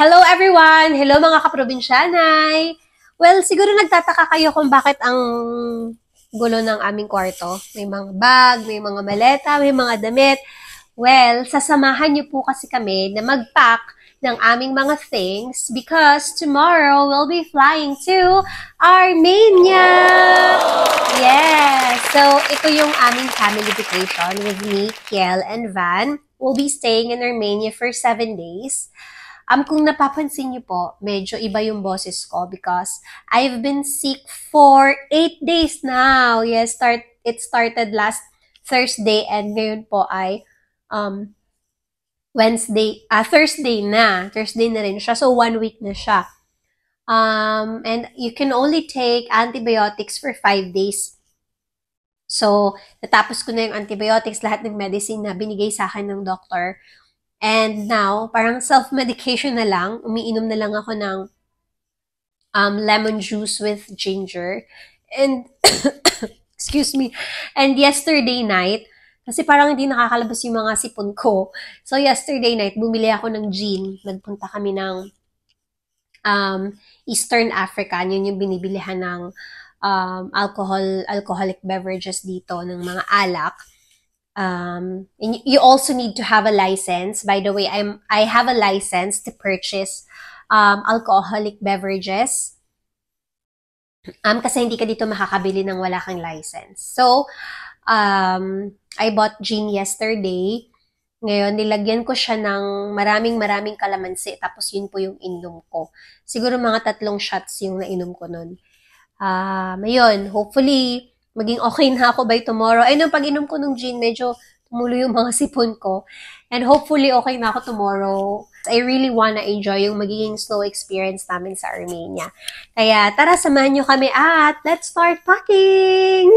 Hello everyone! Hello mga kaprobinsyanay! Well, siguro nagtataka kayo kung bakit ang gulo ng aming kwarto. May mga bag, may mga maleta, may mga damit. Well, sasamahan niyo po kasi kami na mag-pack ng aming mga things because tomorrow we'll be flying to Armenia! Yes! So, ito yung aming family vacation with me, Kiel, and Van. We'll be staying in Armenia for 7 days. Kung napapansin niyo po, medyo iba yung boses ko because I've been sick for 8 days now. Yes, it started last Thursday and ngayon po ay Thursday na. Thursday na rin siya. So, 1 week na siya. And you can only take antibiotics for 5 days. So, natapos ko na yung antibiotics, lahat ng medicine na binigay sa akin ng doctor. And now, parang self-medication na lang. Umiinom na lang ako ng lemon juice with ginger. And, excuse me. And yesterday night, kasi parang hindi nakakalabas yung mga sipon ko. So, yesterday night, bumili ako ng gin. Nagpunta kami ng Eastern Africa. Yun yung binibilihan ng alcoholic beverages dito, ng mga alak. And you also need to have a license. By the way, I have a license to purchase alcoholic beverages. Kasi hindi ka dito makakabili ng wala kang license. So, I bought gin yesterday. Ngayon, nilagyan ko siya ng maraming kalamansi. Tapos yun po yung inom ko. Siguro mga 3 shots yung nainom ko nun. Ayun, hopefully, maging okay na ako by tomorrow. Ay, nung pag-inom ko ng gin, medyo tumulo yung mga sipon ko. And hopefully, okay na ako tomorrow. I really wanna enjoy yung magiging snow experience namin sa Armenia. Kaya, tara, samahan nyo kami at let's start packing!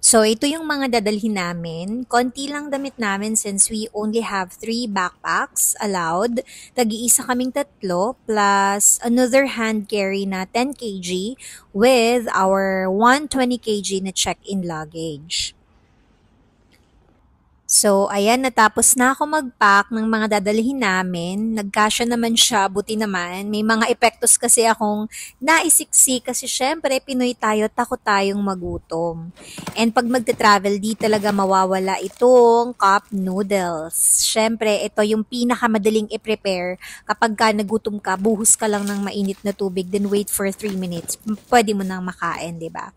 So, ito yung mga dadalhin namin. Konti lang damit namin since we only have 3 backpacks allowed. Tag-iisa kaming 3 plus another hand carry na 10 kg with our 120 kg na check-in luggage. So, ayan, natapos na ako mag-pack ng mga dadalhin namin. Nagkasya naman siya, buti naman. May mga epektos kasi akong naisiksi kasi syempre, Pinoy tayo, takot tayong magutom. And pag magte-travel, di talaga mawawala itong cup noodles. Syempre, ito yung pinakamadaling i-prepare. Kapag ka nagutom ka, buhos ka lang ng mainit na tubig, then wait for 3 minutes. Pwede mo nang makain, di ba?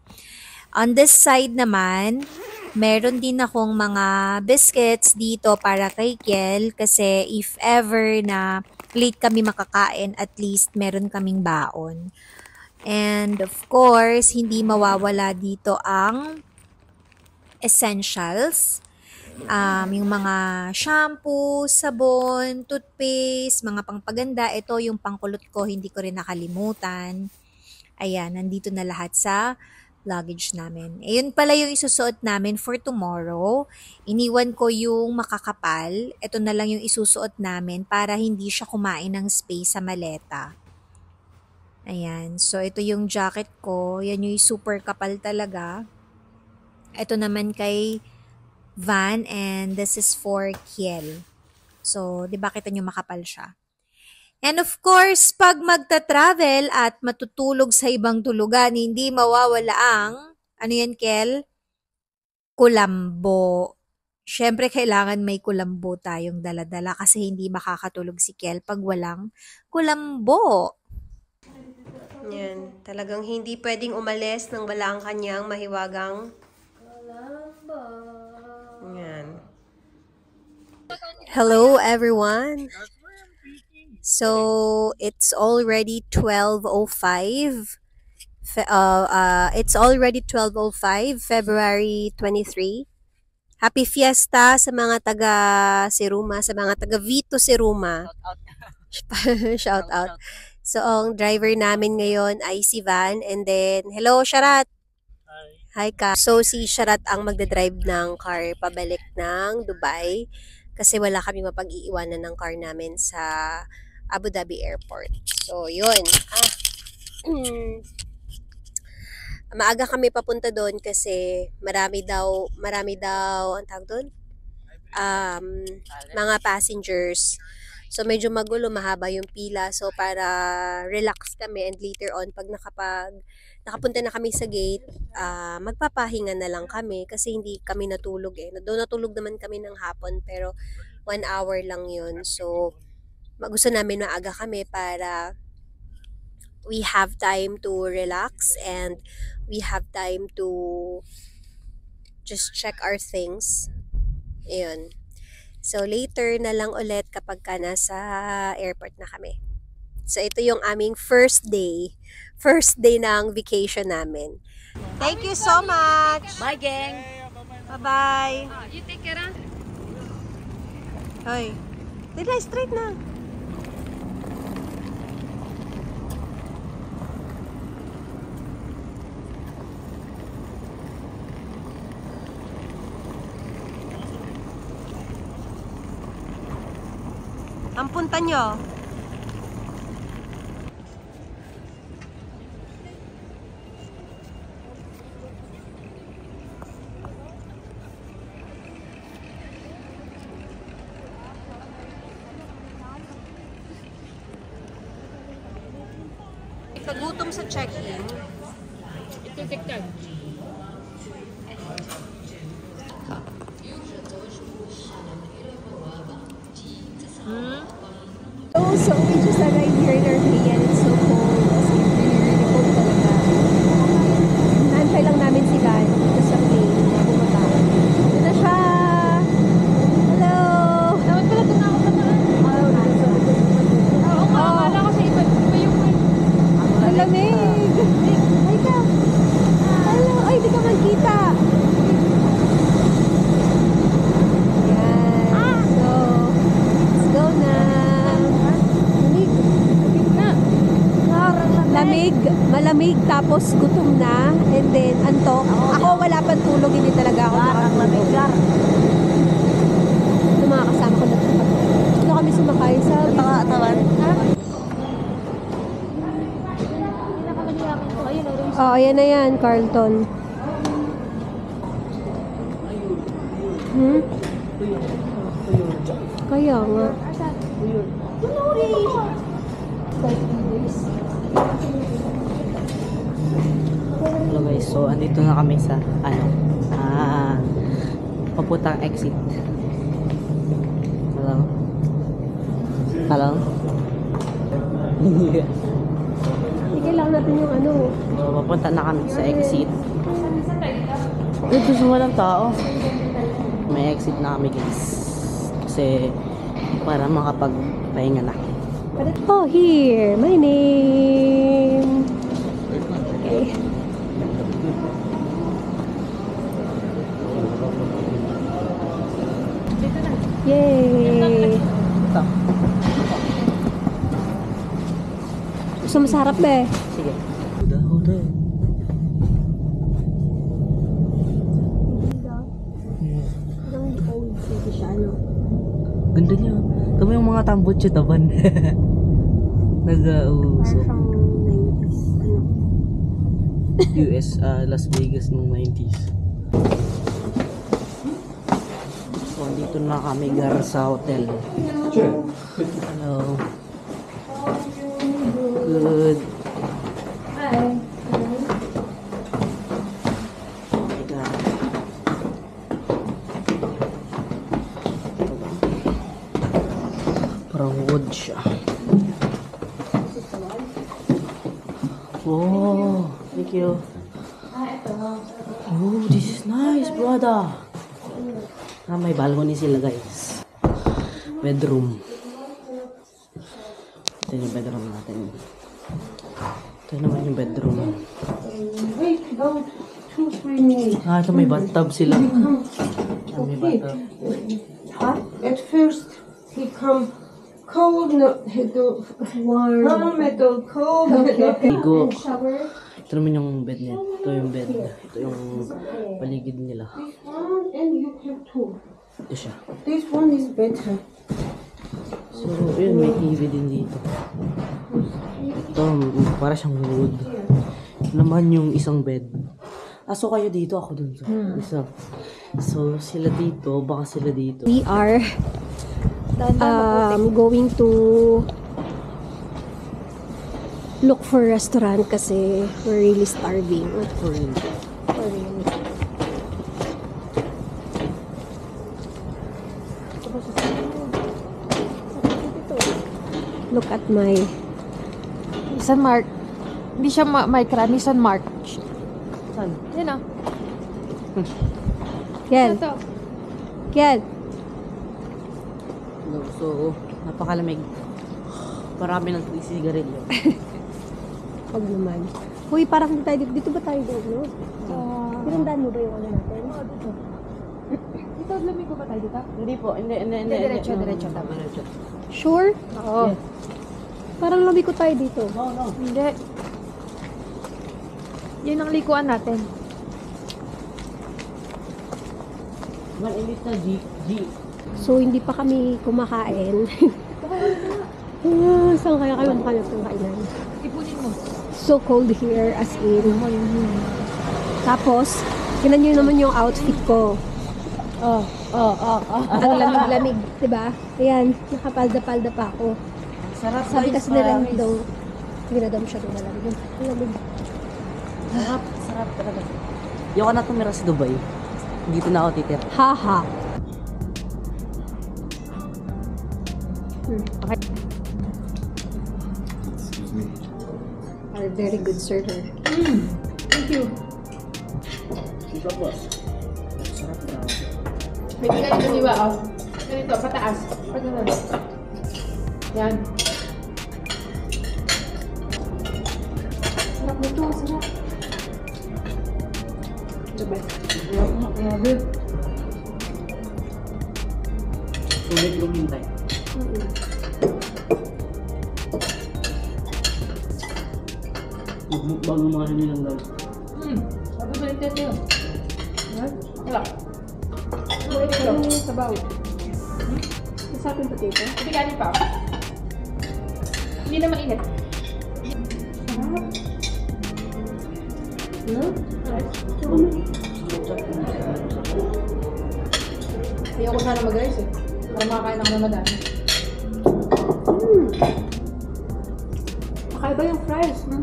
On this side naman, meron din akong mga biscuits dito para kay Kiel kasi if ever na late kami makakain, at least meron kaming baon. And of course, hindi mawawala dito ang essentials. Yung mga shampoo, sabon, toothpaste, mga pangpaganda. Ito yung pangkulot ko, hindi ko rin nakalimutan. Ayan, nandito na lahat sa luggage namin. Ayun pala yung isusuot namin for tomorrow. Iniwan ko yung makakapal. Ito na lang yung isusuot namin para hindi siya kumain ng space sa maleta. Ayan. So, ito yung jacket ko. Yan yung super kapal talaga. Ito naman kay Van and this is for Kiel. So, di ba kita nyo makapal siya? And of course, pag magta-travel at matutulog sa ibang tulugan, hindi mawawala ang, ano yan, Kel? Kulambo. Siyempre, kailangan may kulambo tayong dala-dala kasi hindi makakatulog si Kel pag walang kulambo. Yan, talagang hindi pwedeng umalis nang wala ang kanyang mahiwagang kulambo. Yan. Hello, everyone. So, it's already 12:05. It's already 12:05, February 23. Happy Fiesta sa mga taga Siruma, sa mga taga Vito Siruma. Shout out. So, ang driver namin ngayon ay si Van. And then, hello, Sharat. Hi, Ka. So, si Sharat ang magdadrive ng car pabalik ng Dubai. Kasi wala kami mapag-iiwanan ng car namin sa Abu Dhabi Airport. So, yun. Maaga kami papunta doon kasi marami daw, ang tawag doon? Mga passengers. So, medyo magulo, mahaba yung pila. So, para relax kami and later on, pag nakapunta na kami sa gate, magpapahinga na lang kami kasi hindi kami natulog eh. Doon natulog naman kami ng hapon pero 1 hour lang yun. So, gusto namin maaga kami para we have time to relax and we have time to just check our things. Ayun. So, later na lang ulit kapag ka nasa airport na kami. So, ito yung aming first day ng vacation namin. Thank you so much! Bye, gang! Bye-bye! You take care, ah. Hoy, tila straight na. Ang punta nyo? Ikagutom sa check-in. Ito, tiktak. So we just arrived here in Armenia and it's so cold. As in, really cold talaga. Naantay lang namin sila dito sa plane na bumaba. Ito na siya! Hello! Dapat pala doon ako pataan. Oo nga, akala ko sa iba yung Ang lamig! Ay ka! Hello! Ay, di ka magkita! Yan. So, let's go na! Lamig, malamig, tapos gutom na, and then antok. Ako wala pang tulog, hindi talaga ako nakatulog. Ito mga kasama ko na dito kami sumakay sa Atawan. Oh, ayan na yan, Carlton. Kaya nga. Hello guys, so andito na kami sa papuntang exit. Hello? Sige lang natin yung ano. So papunta na kami sa exit. Dito sa walang tao. May exit na kami guys. Kasi para makapagpahinga na. Oh, here. My name. Okay. Yay! Gusto mo sa harap ba eh? Sige. Huda. Old city siya, ano? Ganda niya. Kami yung mga tambot siya taban. Nag-uusap. From 90s. Ano? US, Las Vegas noong 90s. So, dito na kami sa hotel. Hello. Good. Hi. Oh my God. Parang wood siya. Wow, thank you. Oh, this is nice, brother. May balcony sila, guys. Bedroom. Ito yung bedroom natin. Ito naman yung bedroom. Wait, about 2-3 minutes. Ito may bathtub sila. May bathtub. Hot at first, he come cold, no, he do warm, metal cold. Ligo. Shower. Ito naman yung bed niya. Ito yung bed. Ito yung paligid nila. This one and you have two. Ito siya. This one is better. So, yun, may TV din dito. Ito, para siyang wood. Ito naman yung isang bed. So kayo dito, ako dun. So, sila dito, baka sila dito. We are going to look for restaurant kasi we're really starving. For real. Look at my Nissan Mark. Hindi siya Micra, Nissan Mark. Saan? Yan o. Kel. Ito. Kel. So, napakalamig. Marami ng sigarilyo. Wag naman. Uy, parang hindi tayo dito. Dito ba tayo doon, no? Pinandaan mo ba yung ano natin? Dito, lamig ko ba tayo dito? Hindi po, hindi. Diretso. Tama. Sure? Oo. Parang labi ko tayo dito. No. Hindi. Yun ang likuan natin. Mainit na G. So, hindi pa kami kumakain. Saan kaya kayo makahanap ng kainan? Ipunin mo. So cold here, as in. Tapos, tingnan nyo naman yung outfit ko. Ang lamig-lamig, diba? Ayan, nakapalda-palda pa ako. Sarap. Sabi kasi nila daw, ginadam siya doon alam. Ang lamig. Sarap talaga. Yung ka na tumira sa Dubai. Dito na ako titira. Haha. Okay. Our very good server. Thank you. Sarap ba? Sarap na. Pwede ganito, di ba? Oh. Ganito, pataas. Pag naman. Yan. Sarap nito, sarap. Diba? Grabe. Sulit yung hintay. Magmukbang ng mga hindi lang lang. Sabi balik tayo. Wala. Balik tayo. Sabaw. Masapin potato? Sabi kanin pa. Hindi na mainit. Ayoko sana mag-rice eh. Para makakain ako na madami. Kakaiba yung fries. Meron.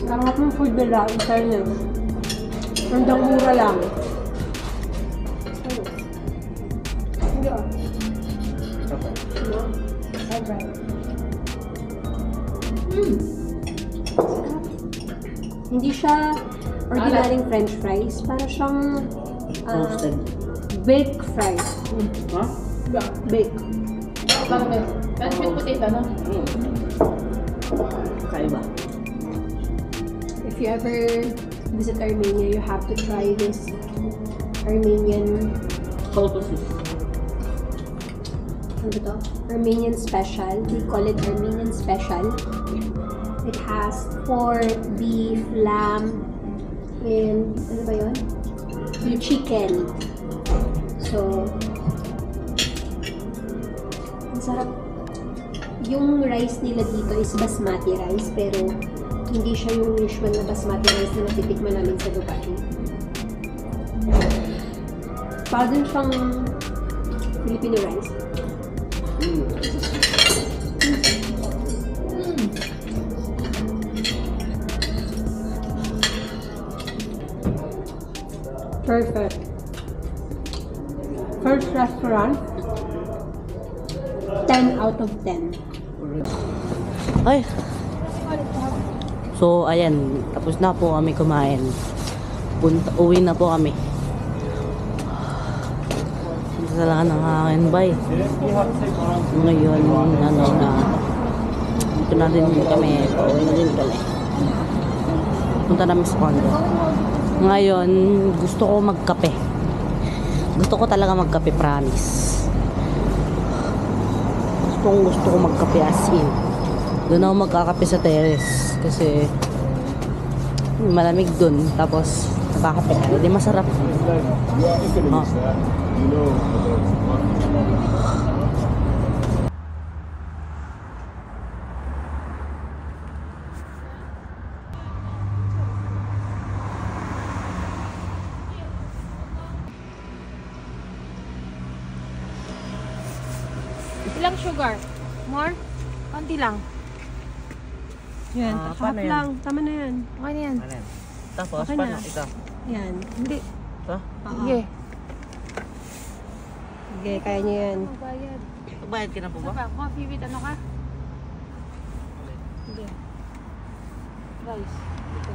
Sarap ng food nila, in fairness. Hanggang mura lang. Hindi ah. Hindi siya ordinaryong french fries. Para siyang Roasted. baked fries. Ha? Baked. Parang sweet potato, no? Kaiba. If you ever visit Armenia, you have to try this Armenian, Pulposes. ano ba to? Armenian special. We call it Armenian special. It has pork, beef, lamb, and ano ba yun? Chicken. So, ang sarap. Yung rice nila dito is basmati rice, pero hindi siya yung usual na basmati rice na natitikman namin sa Dubai. Parang siyang Filipino rice. Perfect. First restaurant, 10 out of 10. Ay. So, ayan. Tapos na po kami kumain. Uwi na po kami. Isa lang ang akin, bye. Ngayon, dito na din kami. Uwi na din kami. Punta namin sa condo. Ngayon, gusto ko magkape. Gusto ko talaga magkape, promise. Gusto ko magkape as in. Doon ako magkakape sa terrace kasi malamig dun. Tapos Nagkakape ka. Hindi masarap. Oh. Ilang sugar? More? Konti lang. Yan, paano yan? lang. Tama na yan. Okay na yan. Ayan. Tapos, Okay paano na. ito? Yan. Hindi. Ito? Sige. Sige, kaya niyo yan. Bayad. Bayad ka na po ba? Saba, coffee with ano ka? Hindi. Rice. Ito.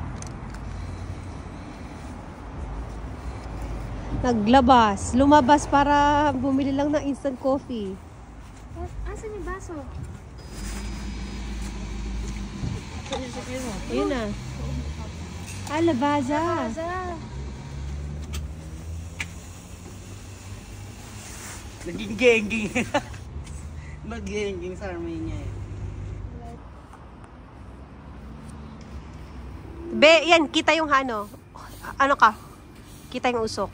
Naglabas. Lumabas para bumili lang ng instant coffee. Asan yung baso? Ayun na. Labaza. Baza. Naging genging. Mag-genging sa Armenia eh. Be, yan. Kita yung ano. Ano ka? Kita yung usok.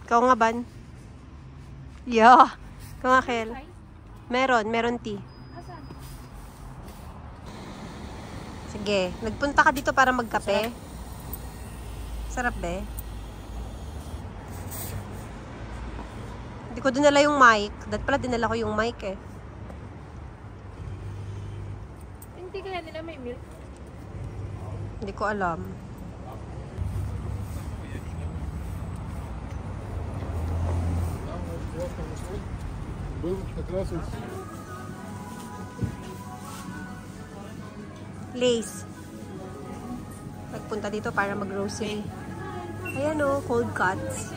Ikaw nga, Ban? Yeah. Ikaw nga, Kel. Meron tea. Asan? Sige. Nagpunta ka dito para magkape. Sarap, be. Hindi ko dinala yung mic. Dahil pala dinala ko yung mic eh. Hindi kaya nila may milk? Hindi ko alam. Lace. Nagpunta dito para mag-grocery. Ayan o, cold cuts.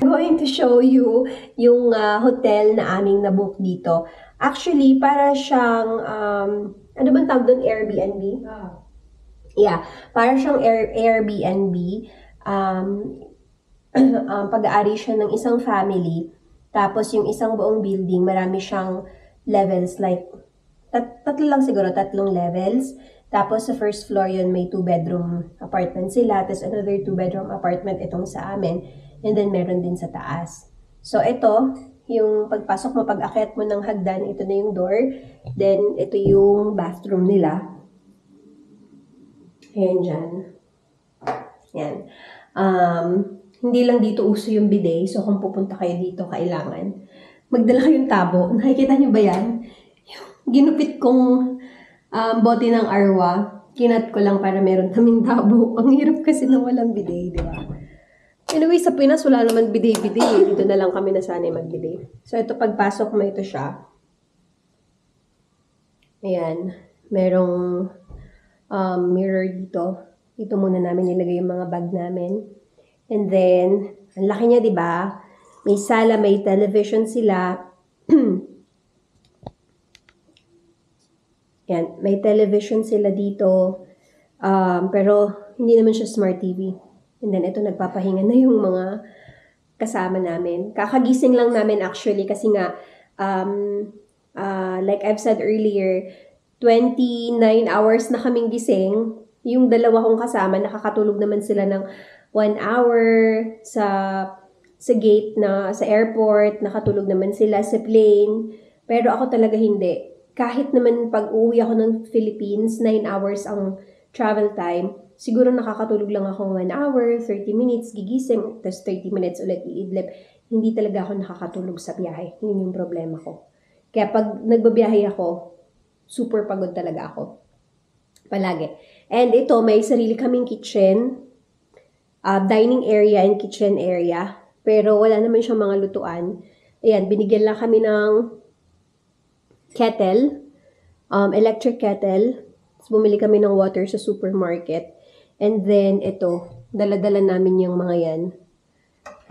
I'm going to show you yung hotel na aming nabook dito. Actually, para siyang, ano bang tawag doon? Airbnb? Yeah, para siyang Airbnb. Pag-aari siya ng isang family. Tapos yung isang buong building, marami siyang levels. Like, tatlo lang siguro, 3 levels. Tapos sa first floor yun, may 2-bedroom apartment sila. Tapos another 2-bedroom apartment itong sa amin. And then meron din sa taas. So ito, yung pagpasok mo, pag-akyat mo ng hagdan, ito na yung door. Then ito yung bathroom nila. Ayan dyan. Yan. Hindi lang dito uso yung bidet. So kung pupunta kayo dito, kailangan magdala kayong tabo. Nakikita nyo ba yan? Yung ginupit kong bote ng Arwa. Kinat ko lang para meron kaming tabo. Ang hirap kasi na walang bidet, di ba? Anyway, sa Pinas, wala naman bidet-bidet. Dito na lang kami nasanay mag-bidet. So, ito, pagpasok mo, ito siya. Ayan. Merong mirror dito. Dito muna namin nilagay yung mga bag namin. And then, ang laki niya, di ba? May sala, may television sila. Ayan, may television sila dito. Pero, hindi naman siya smart TV. And then, ito, nagpapahinga na yung mga kasama namin. Kakagising lang namin actually kasi nga, like I've said earlier, 29 hours na kaming gising. Yung dalawa kong kasama, nakakatulog naman sila ng 1 hour sa gate na, sa airport. Nakatulog naman sila sa plane. Pero ako talaga hindi. Kahit naman pag uwi ako ng Philippines, 9 hours ang travel time, siguro nakakatulog lang ako 1 hour, 30 minutes, gigising, tapos 30 minutes ulit iidlip. Hindi talaga ako nakakatulog sa biyahe. Yun yung problema ko. Kaya pag nagbabiyahe ako, super pagod talaga ako. Palagi. And ito, may sarili kaming kitchen, dining area and kitchen area. Pero wala naman siyang mga lutuan. Ayan, binigyan lang kami ng kettle, electric kettle. Tapos bumili kami ng water sa supermarket. And then, ito, dala-dala namin yung mga yan.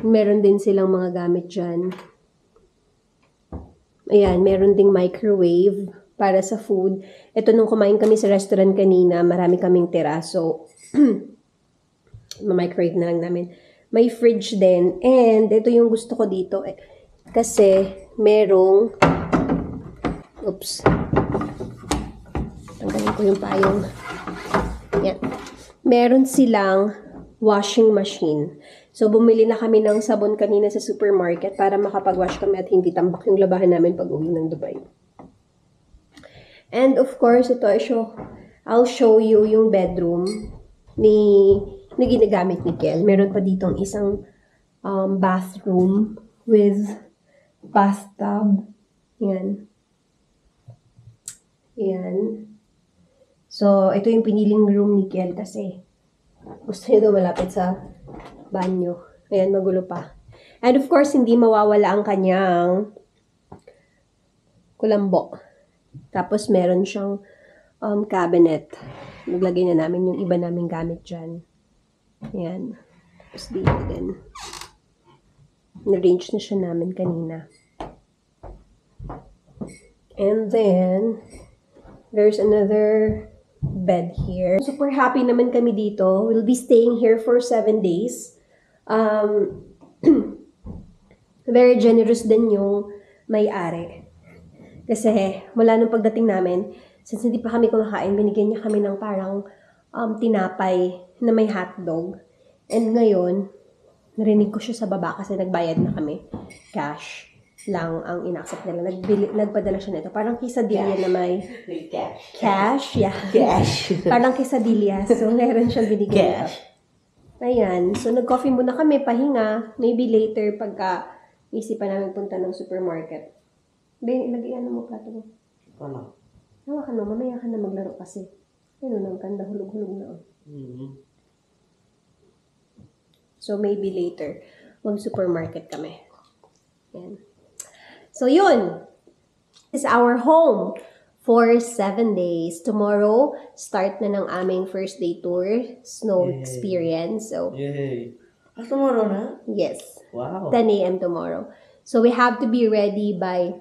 Meron din silang mga gamit dyan. Ayan, meron ding microwave para sa food. Ito, nung kumain kami sa restaurant kanina, marami kaming tira. So, ma-microwave na lang namin. May fridge din. And, ito yung gusto ko dito. Kasi, merong, oops. Tanggalin ko yung payong. Yan. Meron silang washing machine. So, bumili na kami ng sabon kanina sa supermarket para makapag-wash kami at hindi tambak yung labahan namin pag uwi ng Dubai. And of course, ito I'll show you yung bedroom na ginagamit ni Kel. Meron pa ditong isang bathroom with bathtub. Yan. Yan. So, ito yung piniling room ni Kel kasi gusto niya daw malapit sa banyo. Ayan, magulo pa. And of course, hindi mawawala ang kanyang kulambo. Tapos, meron siyang cabinet. Naglagay na namin yung iba naming gamit dyan. Ayan. Tapos dito din. Na-range na siya namin kanina. And then, there's another bed here. Super happy naman kami dito. We'll be staying here for 7 days. Very generous din yung may-ari. Kasi mula nung pagdating namin, since hindi pa kami kumakain, binigyan niya kami ng parang tinapay na may hotdog. And ngayon, narinig ko siya sa baba kasi nagbayad na kami. Cash lang ang inaccept nila. Nagpadala siya nito. Parang quesadilla na may cash. Yeah. Cash. Parang quesadilla. So, meron siyang binigyan nito. Ayan. So, nag-coffee muna kami, pahinga. Maybe later, pagka isipan namin punta ng supermarket. Lagyan mo plato mo. Ano? Hawakan mo, mamaya ka na maglaro kasi. Ano nang kanda, hulog-hulog na. So, maybe later, mag-supermarket kami. Ayan. So, yun. This is our home for 7 days. Tomorrow, start na ng aming first day tour, snow experience. So, Yay! Tomorrow na? yes. Wow. 10 a.m. tomorrow. So, we have to be ready by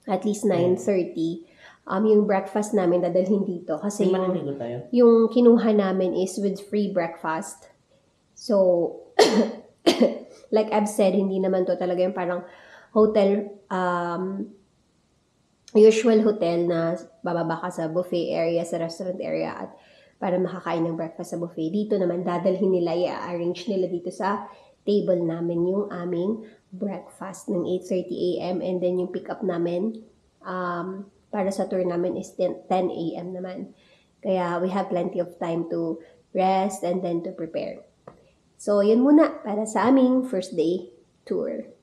at least 9:30. Yung breakfast namin dadalhin dito. Kasi Maliligo tayo? yung kinuha namin is with free breakfast. So, like I've said, hindi naman to talaga yung parang hotel, usual hotel na bababa ka sa buffet area, sa restaurant area, at para makakain ng breakfast sa buffet. Dito naman, dadalhin nila, i-arrange nila dito sa table namin yung aming breakfast ng 8:30 a.m. And then yung pick up namin, para sa tour namin is 10 a.m. naman. Kaya we have plenty of time to rest and then to prepare. So, yun muna para sa aming first day tour.